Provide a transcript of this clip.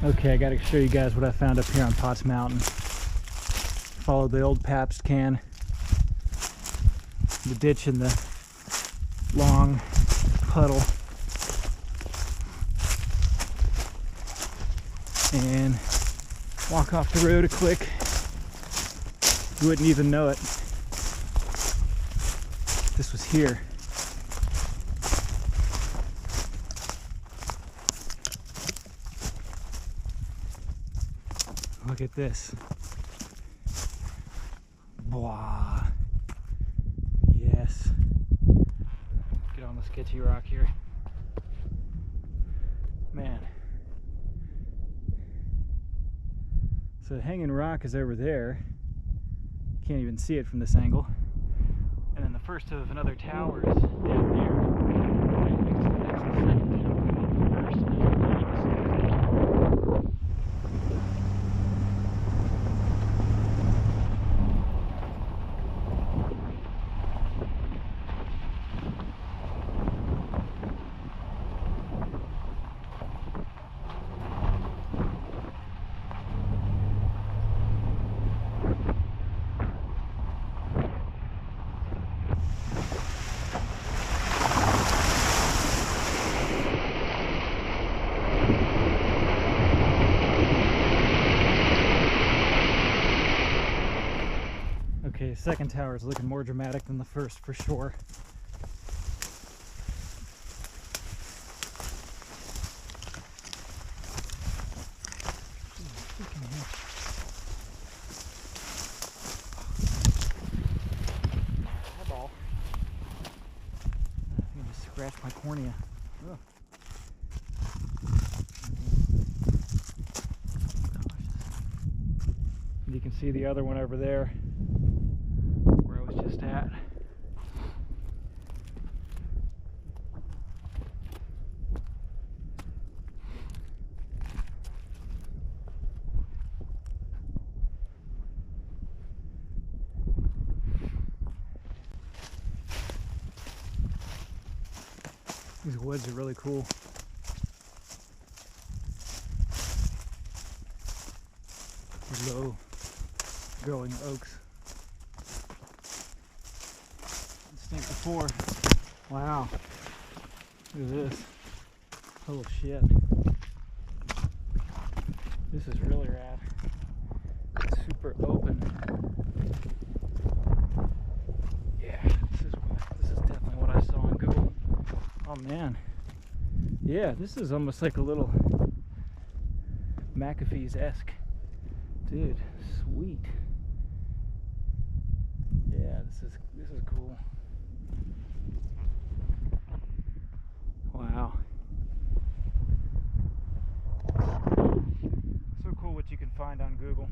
Okay, I gotta show you guys what I found up here on Potts Mountain. Followed the old Pabst can, the ditch and the long puddle, and walk off the road a click. You wouldn't even know it. This was here. Look at this. Blah. Yes. Get on the sketchy rock here. Man. So the hanging rock is over there. Can't even see it from this angle. And then the first of another tower is down there. Right next to that's the second tower. First, and then okay, the second tower is looking more dramatic than the first for sure. Eyeball. I think I just scratched my cornea. Ugh. You can see the other one over there where I was just at. These woods are really cool. Low growing oaks. Distinct before. Wow. Look at this. Oh shit. This is really rad. It's super open. Yeah, this is definitely what I saw on Google. Oh man. Yeah, this is almost like a little McAfee's-esque. Dude, sweet. Yeah, this is cool. Wow. So cool what you can find on Google.